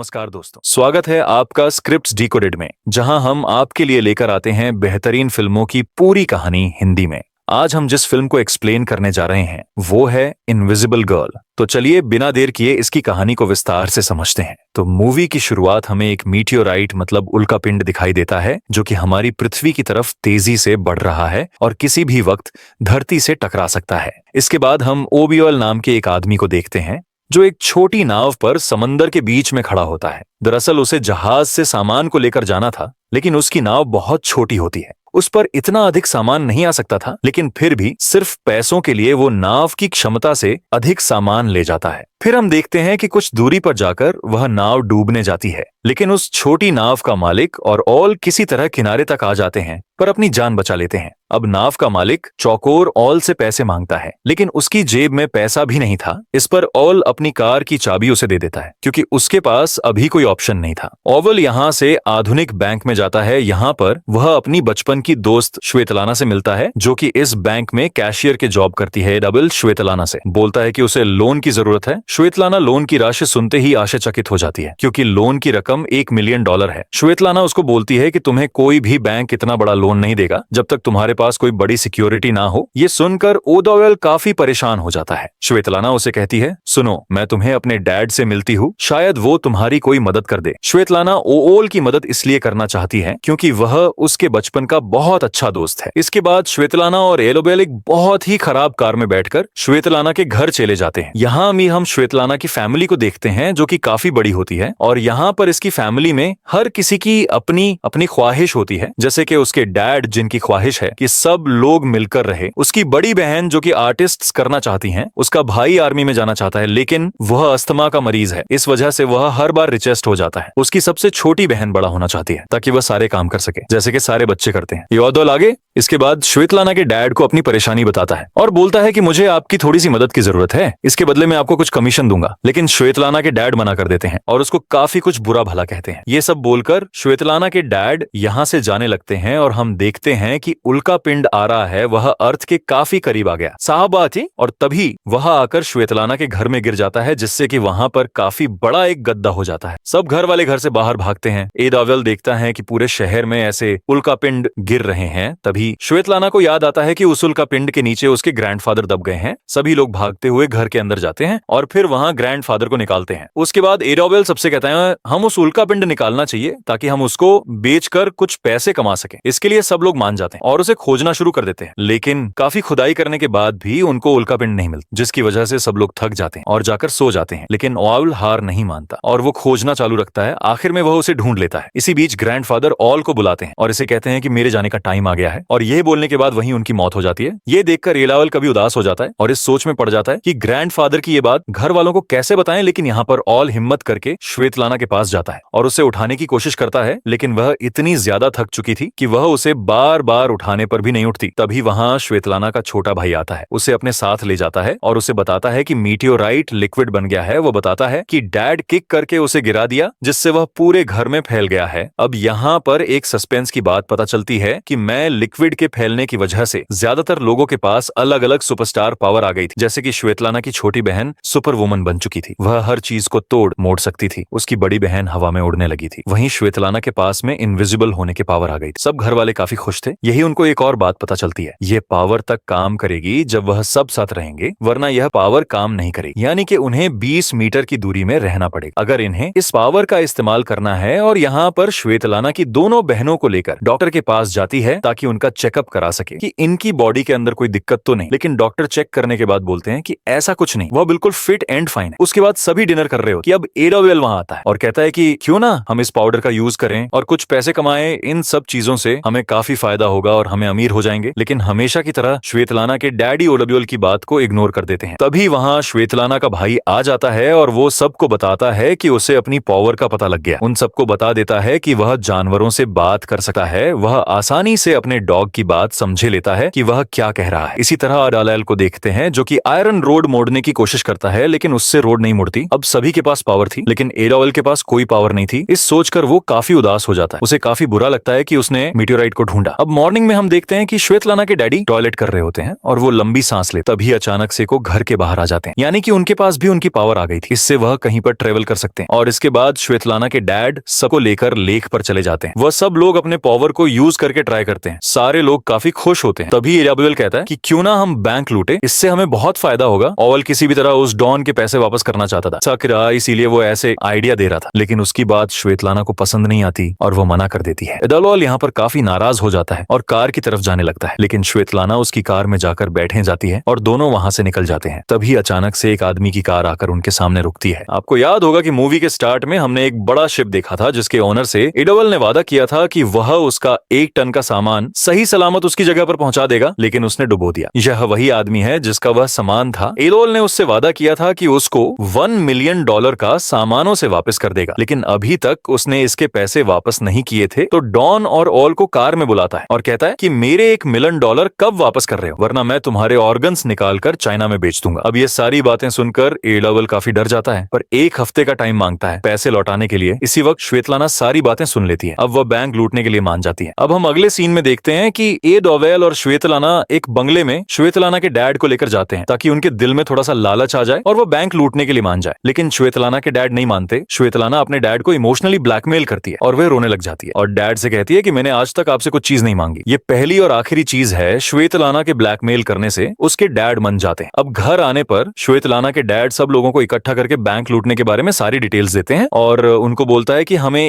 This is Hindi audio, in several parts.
नमस्कार दोस्तों, स्वागत है आपका स्क्रिप्ट्स डिकोडेड में, जहां हम आपके लिए लेकर आते हैं बेहतरीन फिल्मों की पूरी कहानी हिंदी में। आज हम जिस फिल्म को एक्सप्लेन करने जा रहे हैं वो है इनविजिबल गर्ल। तो चलिए बिना देर किए इसकी कहानी को विस्तार से समझते हैं। तो मूवी की शुरुआत हमें एक मीटियोराइट मतलब उल्कापिंड दिखाई देता है जो कि हमारी पृथ्वी की तरफ तेजी से बढ़ रहा है और किसी भी वक्त धरती से टकरा सकता है। इसके बाद हम ओबियल नाम के एक आदमी को देखते हैं जो एक छोटी नाव पर समंदर के बीच में खड़ा होता है। दरअसल उसे जहाज से सामान को लेकर जाना था, लेकिन उसकी नाव बहुत छोटी होती है। उस पर इतना अधिक सामान नहीं आ सकता था, लेकिन फिर भी सिर्फ पैसों के लिए वो नाव की क्षमता से अधिक सामान ले जाता है। फिर हम देखते हैं कि कुछ दूरी पर जाकर वह नाव डूबने जाती है, लेकिन उस छोटी नाव का मालिक और ऑल किसी तरह किनारे तक आ जाते हैं पर अपनी जान बचा लेते हैं। अब नाव का मालिक चौकोर ऑल से पैसे मांगता है, लेकिन उसकी जेब में पैसा भी नहीं था। इस पर ऑल अपनी कार की चाबी उसे दे देता है क्योंकि उसके पास अभी कोई ऑप्शन नहीं था। ओवल यहाँ से आधुनिक बैंक में जाता है। यहाँ पर वह अपनी बचपन की दोस्त श्वेतलाना से मिलता है जो कि इस बैंक में कैशियर के जॉब करती है। डबल श्वेतलाना से बोलता है कि उसे लोन की जरूरत है। श्वेतलाना लोन की राशि सुनते ही आश्चर्यचकित हो जाती है क्योंकि लोन की रकम $1 मिलियन है। श्वेतलाना उसको बोलती है कि तुम्हें कोई भी बैंक इतना बड़ा लोन नहीं देगा जब तक तुम्हारे पास कोई बड़ी सिक्योरिटी ना हो। ये सुनकर ओडोवेल काफी परेशान हो जाता है। श्वेतलाना उसे कहती है, सुनो, मैं तुम्हें अपने डैड से मिलती हूँ, शायद वो तुम्हारी कोई मदद कर दे। श्वेतलाना ओओल की मदद इसलिए करना चाहती है क्योंकि वह उसके बचपन का बहुत अच्छा दोस्त है। इसके बाद श्वेतलाना और एलोबेल एक बहुत ही खराब कार में बैठकर श्वेतलाना के घर चले जाते हैं। यहाँ भी हम श्वेतलाना की फैमिली को देखते हैं जो कि काफी बड़ी होती है और यहाँ पर इसकी फैमिली में हर किसी की अपनी अपनी ख्वाहिश होती है। जैसे कि उसके डैड जिनकी ख्वाहिश है कि सब लोग मिलकर रहे, उसकी बड़ी बहन जो कि आर्टिस्ट करना चाहती हैं, उसका भाई आर्मी में जाना चाहता है लेकिन वह अस्थमा का मरीज है, इस वजह से वह हर बार रिचेस्ट हो जाता है। उसकी सबसे छोटी बहन बड़ा होना चाहती है ताकि वह सारे काम कर सके जैसे कि सारे बच्चे करते हैं। योदोल आगे इसके बाद श्वेतलाना के डैड को अपनी परेशानी बताता है और बोलता है कि मुझे आपकी थोड़ी सी मदद की जरूरत है, इसके बदले में आपको कुछ कमीशन दूंगा। लेकिन श्वेतलाना के डैड मना कर देते हैं और उसको काफी कुछ बुरा भला कहते हैं। ये सब बोलकर श्वेतलाना के डैड यहाँ से जाने लगते हैं और हम देखते हैं कि उल्कापिंड आ रहा है, वह अर्थ के काफी करीब आ गया। साहब आती और तभी वह आकर श्वेतलाना के घर में गिर जाता है जिससे कि वहां पर काफी बड़ा एक गड्ढा हो जाता है। सब घर वाले घर से बाहर भागते हैं। एडोवेल देखता है कि पूरे शहर में ऐसे उल्कापिंड गिर रहे हैं। तभी श्वेतलाना को याद आता है कि उस उल्कापिंड के नीचे उसके ग्रैंडफादर दब गए हैं। सभी लोग भागते हुए घर के अंदर जाते हैं और फिर वहां ग्रैंडफादर को निकालते हैं। उसके बाद एडोवेल सबसे कहता है हम उस उल्कापिंड निकालना चाहिए ताकि हम उसको बेचकर कुछ पैसे कमा सके। इसके लिए सब लोग मान जाते हैं और उसे खोजना शुरू कर देते हैं, लेकिन काफी खुदाई करने के बाद भी उनको उल्कापिंड नहीं मिलता, जिसकी वजह से सब लोग थक जाते हैं और जाकर सो जाते हैं। लेकिन ऑल हार नहीं मानता और वो खोजना चालू रखता है। आखिर में वह उसे ढूंढ लेता है। इसी बीच ग्रैंडफादर ऑल को बुलाते हैं और इसे कहते हैं कि मेरे जाने का टाइम आ गया है और यह बोलने के बाद वहीं उनकी मौत हो जाती है। ये देखकर एडोवेल कभी उदास हो जाता है और इस सोच में पड़ जाता है कि ग्रैंडफादर की ये बात घर वालों को कैसे बताएं। लेकिन यहाँ पर ऑल हिम्मत करके श्वेतलाना के पास जाता है और उसे उठाने की कोशिश करता है, लेकिन वह इतनी ज्यादा थक चुकी थी कि वह उसे बार बार उठाने पर भी नहीं उठती। तभी वहां श्वेतलाना का छोटा भाई आता है, उसे अपने साथ ले जाता है और उसे बताता है कि मीटियोराइट लिक्विड बन गया है। वो बताता है कि डैड किक करके उसे गिरा दिया जिससे वह पूरे घर में फैल गया है। अब यहाँ पर एक सस्पेंस की बात पता चलती है कि मैं लिक्विड के फैलने की वजह से ज्यादातर लोगों के पास अलग अलग सुपरस्टार पावर आ गई थी। जैसे कि श्वेतलाना की छोटी बहन सुपर वुमन बन चुकी थी, वह हर चीज को तोड़ मोड़ सकती थी। उसकी बड़ी बहन हवा में उड़ने लगी थी। वहीं श्वेतलाना के पास में इनविजिबल होने की पावर आ गई थी। सब घर वाले काफी खुश थे। यही उनको एक और बात पता चलती है, ये पावर तक काम करेगी जब वह सब साथ रहेंगे, वरना यह पावर काम नहीं करेगी। यानी कि उन्हें 20 मीटर की दूरी में रहना पड़ेगा अगर इन्हें इस पावर का इस्तेमाल करना है। और यहाँ पर श्वेतलाना की दोनों बहनों को लेकर डॉक्टर के पास जाती है ताकि उनका चेकअप करा सके कि इनकी बॉडी के अंदर कोई दिक्कत तो नहीं। लेकिन डॉक्टर चेक करने के बाद बोलते हैं कि ऐसा कुछ नहीं, वह बिल्कुल फिट एंड फाइन है। उसके बाद सभी डिनर कर रहे हो कि अब एडोवेल वहां आता है और कहता है कि क्यों ना हम इस पाउडर का यूज करें और कुछ पैसे कमाएं। इन सब चीजों से हमें काफी फायदा होगा और हमें अमीर हो जाएंगे। लेकिन हमेशा की तरह श्वेतलाना के डैडी ओडोवेल की बात को इग्नोर कर देते हैं। तभी वहां श्वेतलाना का भाई आ जाता है और वो सबको बताता है कि उसे अपनी पावर का पता लग गया। उन सबको बता देता है कि वह जानवरों से बात कर सकता है, वह आसानी से अपने डॉग डॉग की बात समझे लेता है कि वह क्या कह रहा है। इसी तरह अडालेल को देखते हैं जो कि आयरन रोड मोड़ने की कोशिश करता है, लेकिन उससे रोड नहीं मुड़ती। अब सभी के पास पावर थी, लेकिन एडोवेल के पास कोई पावर नहीं थी। इस सोचकर वो काफी उदास हो जाता है। उसे काफी बुरा लगता है कि उसने मीटेओराइट को ढूंढा। अब मॉर्निंग में हम देखते हैं कि श्वेतलाना के डैडी टॉयलेट कर रहे होते हैं और वो लंबी सांस ले, तभी अचानक से को घर के बाहर आ जाते हैं, यानी कि उनके पास भी उनकी पावर आ गई थी। इससे वह कहीं पर ट्रेवल कर सकते हैं। और इसके बाद श्वेतलाना के डैड सबको लेकर लेक पर चले जाते हैं। वह सब लोग अपने पावर को यूज करके ट्राई करते हैं। सारे लोग काफी खुश होते हैं। तभी एडोवेल कहता है कि क्यों ना हम बैंक लूटे, इससे हमें बहुत फायदा होगा। ओवेल किसी भी तरह उस डॉन के पैसे वापस करना चाहता था, सकरा, इसीलिए वो ऐसे आइडिया दे रहा था। लेकिन उसकी बात श्वेतलाना को पसंद नहीं आती और वो मना कर देती है। एडोवेल यहाँ पर काफी नाराज हो जाता है और कार की तरफ जाने लगता है, लेकिन श्वेतलाना उसकी कार में जाकर बैठने जाती है और दोनों वहां से निकल जाते हैं। तभी अचानक से एक आदमी की कार आकर उनके सामने रुकती है। आपको याद होगा कि मूवी के स्टार्ट में हमने एक बड़ा शिप देखा था जिसके ओनर से एडोवेल ने वादा किया था कि वह उसका 1 टन का सामान सही सलामत उसकी जगह पर पहुंचा देगा, लेकिन उसने डुबो दिया। यह वही आदमी है जिसका वह सामान था। एडोवेल ने उससे वादा किया था कि उसको $1 मिलियन का सामानों से वापस कर देगा, लेकिन अभी तक उसने इसके पैसे वापस नहीं किए थे। तो डॉन और ओल को कार में बुलाता है और कहता है कि मेरे $1 मिलियन कब वापस कर रहे हो, वरना मैं तुम्हारे ऑर्गन्स निकालकर चाइना में बेच दूंगा। अब ये सारी बातें सुनकर एडोवेल काफी डर जाता है, पर 1 हफ्ते का टाइम मांगता है पैसे लौटाने के लिए। इसी वक्त श्वेतलाना सारी बातें सुन लेती है। अब वह बैंक लूटने के लिए मान जाती है। अब हम अगले सीन में देखते हैं कि एडोवेल और श्वेतलाना एक बंगले में श्वेतलाना के डैड को लेकर जाते हैं ताकि उनके दिल में थोड़ा सा लालच आ जाए और वो बैंक लूटने के लिए मान जाए। लेकिन श्वेतलाना के डैड नहीं मानते। श्वेतलाना अपने डैड को इमोशनली ब्लैकमेल करती है और वह रोने लग जाती है और डैड से कहती है कि मैंने आज तक आपसे कुछ चीज नहीं मांगी। ये पहली और आखिरी चीज है। श्वेतलाना के ब्लैकमेल करने से उसके डैड मान जाते हैं। अब घर आने पर श्वेतलाना के डैड सब लोगों को इकट्ठा करके बैंक लूटने के बारे में सारी डिटेल्स देते हैं और उनको बोलता है कि हमें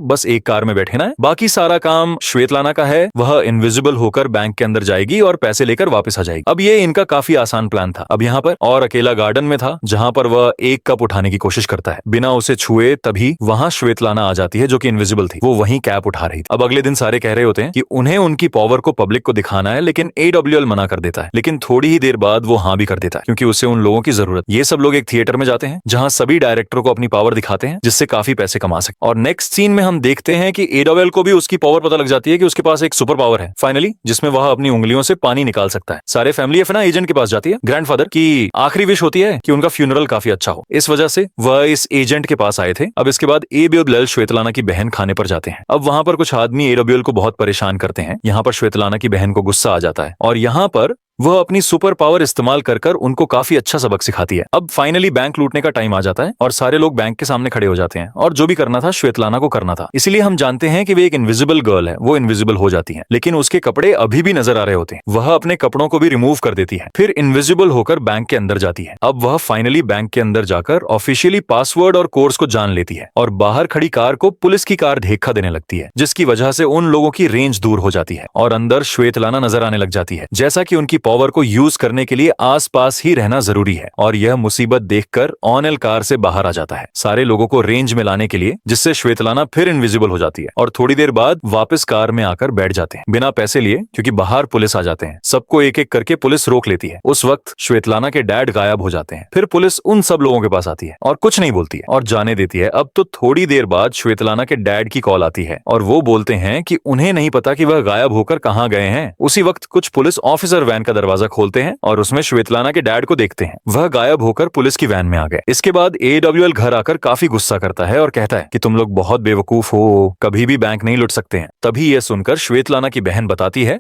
बस एक कार में बैठना है, बाकी सारा काम श्वेतलाना का है। वह इनविजिबल होकर बैंक के अंदर जाएगी और पैसे लेकर वापस आ जाएगी। अब ये इनका काफी आसान प्लान था। अब यहाँ पर और अकेला गार्डन में था जहाँ पर वह एक कप उठाने की कोशिश करता है बिना उसे छुए, तभी वहां श्वेतलाना आ जाती है जो कि इनविजिबल थी। वो वहीं कैप उठा रही थी। अब अगले दिन सारे कह रहे होते हैं कि उन्हें उनकी पावर को पब्लिक को दिखाना है, लेकिन एडोवेल मना कर देता है। लेकिन थोड़ी ही देर बाद वो हाँ भी कर देता है क्योंकि उसे उन लोगों की जरूरत। ये सब लोग एक थिएटर में जाते हैं जहाँ सभी डायरेक्टर को अपनी पावर दिखाते हैं जिससे काफी पैसे कमा सके। और नेक्स्ट सीन में हम देखते हैं कि एडोवेल को भी उसकी पावर पता लग जाती है कि उसके पास एक सुपर पावर है फाइनली, जिसमें वह अपनी उंगलियों से पानी निकाल सकता है। सारे फैमिली एफना एजेंट के पास जाती है। ग्रैंडफादर की आखिरी विश होती है कि उनका फ्यूनरल काफी अच्छा हो, इस वजह से वह इस एजेंट के पास आए थे। अब इसके बाद एडोवेल श्वेतलाना की बहन खाने पर जाते हैं। अब वहां पर कुछ आदमी एडोवेल को बहुत परेशान करते हैं। यहाँ पर श्वेतलाना की बहन को गुस्सा आ जाता है और यहाँ पर वह अपनी सुपर पावर इस्तेमाल कर उनको काफी अच्छा सबक सिखाती है। अब फाइनली बैंक लूटने का टाइम आ जाता है और सारे लोग बैंक के सामने खड़े हो जाते हैं और जो भी करना था श्वेतलाना को करना था। इसीलिए हम जानते हैं कि वे एक इनविजिबल गर्ल है। वो इनविजिबल हो जाती है, लेकिन उसके कपड़े अभी भी नजर आ रहे होते हैं। वह अपने कपड़ों को भी रिमूव कर देती है, फिर इनविजिबल होकर बैंक के अंदर जाती है। अब वह फाइनली बैंक के अंदर जाकर ऑफिशियली पासवर्ड और कोर्स को जान लेती है और बाहर खड़ी कार को पुलिस की कार धक्का देने लगती है, जिसकी वजह से उन लोगों की रेंज दूर हो जाती है और अंदर श्वेतलाना नजर आने लग जाती है। जैसा कि उनकी पावर को यूज करने के लिए आसपास ही रहना जरूरी है और यह मुसीबत देखकर ऑनेल कार से बाहर आ जाता है सारे लोगों को रेंज में लाने के लिए, जिससे श्वेतलाना फिर इनविजिबल हो जाती है और थोड़ी देर बाद वापस कार में आकर बैठ जाते हैं बिना पैसे लिए, क्योंकि बाहर पुलिस आ जाते हैं। सबको एक एक करके पुलिस रोक लेती है। उस वक्त श्वेतलाना के डैड गायब हो जाते हैं। फिर पुलिस उन सब लोगों के पास आती है और कुछ नहीं बोलती है और जाने देती है। अब तो थोड़ी देर बाद श्वेतलाना के डैड की कॉल आती है और वो बोलते हैं कि उन्हें नहीं पता कि वह गायब होकर कहाँ गए हैं। उसी वक्त कुछ पुलिस ऑफिसर वैन का दरवाजा खोलते हैं और उसमें श्वेतलाना के डैड को देखते हैं। वह गायब होकर पुलिस की वैन में आ गए। इसके बाद एडोवेल घर आकर काफी गुस्सा करता है और कहता है कि तुम लोग बहुत बेवकूफ हो, कभी भी बैंक नहीं लूट सकते हैं। तभी यह सुनकर श्वेतलाना की बहन बताती है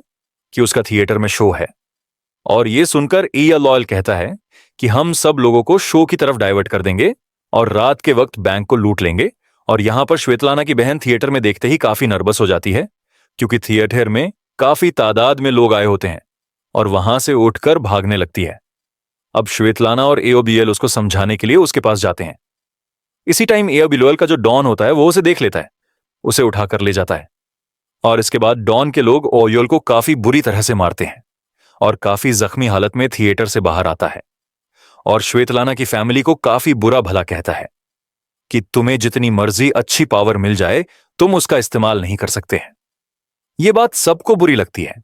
कि उसका थिएटर में शो है और ये सुनकर एडोवेल कहता है कि हम सब लोगों को शो की तरफ डाइवर्ट कर देंगे और रात के वक्त बैंक को लूट लेंगे। और यहां पर श्वेतलाना की बहन थिएटर में देखते ही काफी नर्वस हो जाती है क्योंकि थिएटर में काफी तादाद में लोग आए होते हैं और वहां से उठकर भागने लगती है। अब श्वेतलाना और एडोवेल उसको समझाने के लिए उसके पास जाते हैं। इसी टाइम एडोवेल का जो डॉन होता है वो उसे देख लेता है, उसे उठाकर ले जाता है और इसके बाद डॉन के लोग एडोवेल को काफी बुरी तरह से मारते हैं और काफी जख्मी हालत में थिएटर से बाहर आता है और श्वेतलाना की फैमिली को काफी बुरा भला कहता है कि तुम्हें जितनी मर्जी अच्छी पावर मिल जाए, तुम उसका इस्तेमाल नहीं कर सकते हैं। यह बात सबको बुरी लगती है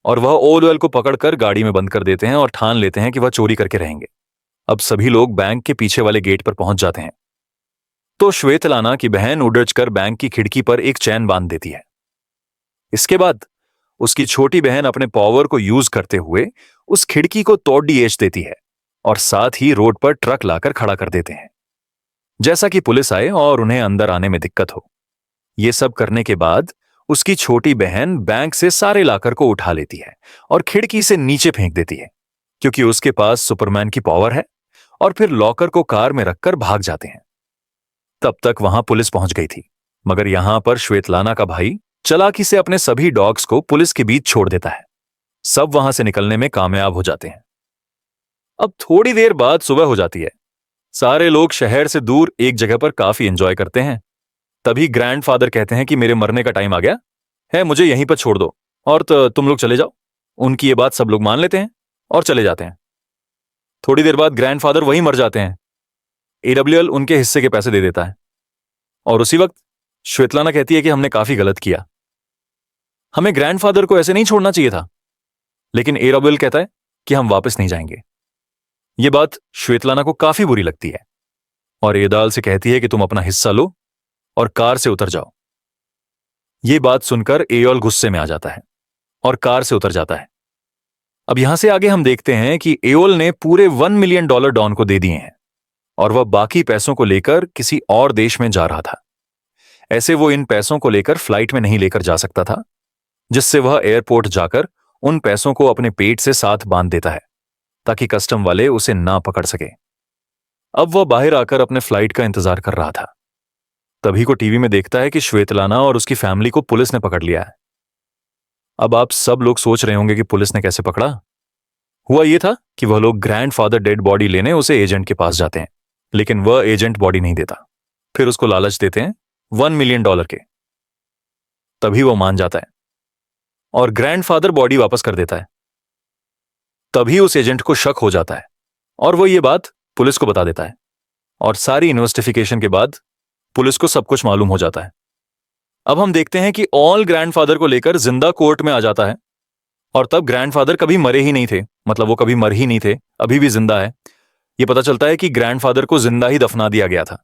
और वह एडोवेल को पकड़कर गाड़ी में बंद कर देते हैं और ठान लेते हैं कि वह चोरी करके रहेंगे। अब सभी लोग बैंक के पीछे वाले गेट पर पहुंच जाते हैं तो श्वेतलाना की बहन उड़कर बैंक की खिड़की पर एक चैन बांध देती है। इसके बाद उसकी छोटी बहन अपने पावर को यूज करते हुए उस खिड़की को तोड़ देती है और साथ ही रोड पर ट्रक लाकर खड़ा कर देते हैं, जैसा कि पुलिस आए और उन्हें अंदर आने में दिक्कत हो। ये सब करने के बाद उसकी छोटी बहन बैंक से सारे लाकर को उठा लेती है और खिड़की से नीचे फेंक देती है, क्योंकि उसके पास सुपरमैन की पावर है, और फिर लॉकर को कार में रखकर भाग जाते हैं। तब तक वहां पुलिस पहुंच गई थी, मगर यहां पर श्वेतलाना का भाई चालाकी से अपने सभी डॉग्स को पुलिस के बीच छोड़ देता है। सब वहां से निकलने में कामयाब हो जाते हैं। अब थोड़ी देर बाद सुबह हो जाती है। सारे लोग शहर से दूर एक जगह पर काफी एंजॉय करते हैं। तभी ग्रैंडफादर कहते हैं कि मेरे मरने का टाइम आ गया है, मुझे यहीं पर छोड़ दो और तो तुम लोग चले जाओ। उनकी ये बात सब लोग मान लेते हैं और चले जाते हैं। थोड़ी देर बाद ग्रैंडफादर वहीं मर जाते हैं। एडब्ल्यूएल उनके हिस्से के पैसे दे देता है और उसी वक्त श्वेतलाना कहती है कि हमने काफी गलत किया, हमें ग्रैंडफादर को ऐसे नहीं छोड़ना चाहिए था। लेकिन एडब्ल्यूएल कहता है कि हम वापस नहीं जाएंगे। यह बात श्वेतलाना को काफी बुरी लगती है और एदाल से कहती है कि तुम अपना हिस्सा लो और कार से उतर जाओ। यह बात सुनकर एयोल गुस्से में आ जाता है और कार से उतर जाता है। अब यहां से आगे हम देखते हैं कि एयोल ने पूरे $1 मिलियन डॉन को दे दिए हैं और वह बाकी पैसों को लेकर किसी और देश में जा रहा था। ऐसे वो इन पैसों को लेकर फ्लाइट में नहीं लेकर जा सकता था, जिससे वह एयरपोर्ट जाकर उन पैसों को अपने पेट से साथ बांध देता है ताकि कस्टम वाले उसे ना पकड़ सके। अब वह बाहर आकर अपने फ्लाइट का इंतजार कर रहा था। तभी को टीवी में देखता है कि श्वेतलाना और उसकी फैमिली को पुलिस ने पकड़ लिया है। अब आप सब लोग सोच रहे होंगे कि पुलिस ने कैसे पकड़ा। हुआ यह था कि वह लोग ग्रैंडफादर डेड बॉडी लेने उसे एजेंट के पास जाते हैं, लेकिन वह एजेंट बॉडी नहीं देता। फिर उसको लालच देते हैं $1 मिलियन के। तभी वो मान जाता है और ग्रैंडफादर बॉडी वापस कर देता है। तभी उस एजेंट को शक हो जाता है और वो ये बात पुलिस को बता देता है और सारी इन्वेस्टिगेशन के बाद पुलिस को सब कुछ मालूम हो जाता है। अब हम देखते हैं कि ऑल ग्रैंडफादर को लेकर जिंदा कोर्ट में आ जाता है और तब ग्रैंडफादर कभी मरे ही नहीं थे, मतलब वो कभी मर ही नहीं थे, अभी भी जिंदा है। यह पता चलता है कि ग्रैंडफादर को जिंदा ही दफना दिया गया था।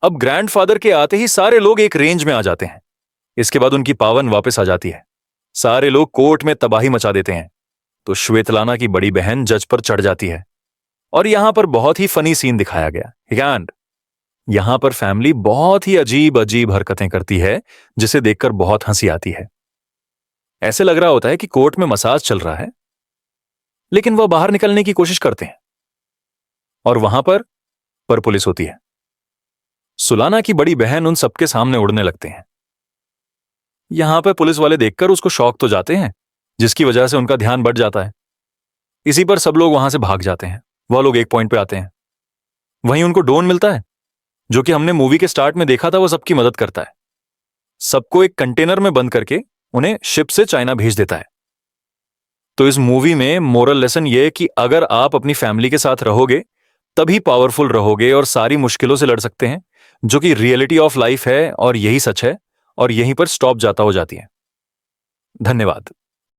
अब ग्रैंडफादर के आते ही सारे लोग एक रेंज में आ जाते हैं। इसके बाद उनकी पावन वापस आ जाती है। सारे लोग कोर्ट में तबाही मचा देते हैं। तो श्वेतलाना की बड़ी बहन जज पर चढ़ जाती है और यहां पर बहुत ही फनी सीन दिखाया गया। यहां पर फैमिली बहुत ही अजीब अजीब हरकतें करती है, जिसे देखकर बहुत हंसी आती है। ऐसे लग रहा होता है कि कोर्ट में मसाज चल रहा है, लेकिन वह बाहर निकलने की कोशिश करते हैं और वहां पर पुलिस होती है। सुलाना की बड़ी बहन उन सबके सामने उड़ने लगते हैं। यहां पर पुलिस वाले देखकर उसको शौक तो जाते हैं, जिसकी वजह से उनका ध्यान बढ़ जाता है। इसी पर सब लोग वहां से भाग जाते हैं। वह लोग एक पॉइंट पे आते हैं। वहीं उनको डोन मिलता है, जो कि हमने मूवी के स्टार्ट में देखा था। वो सबकी मदद करता है, सबको एक कंटेनर में बंद करके उन्हें शिप से चाइना भेज देता है। तो इस मूवी में मोरल लेसन ये है कि अगर आप अपनी फैमिली के साथ रहोगे तभी पावरफुल रहोगे और सारी मुश्किलों से लड़ सकते हैं, जो कि रियलिटी ऑफ लाइफ है और यही सच है और यहीं पर स्टॉप जाता हो जाती है। धन्यवाद।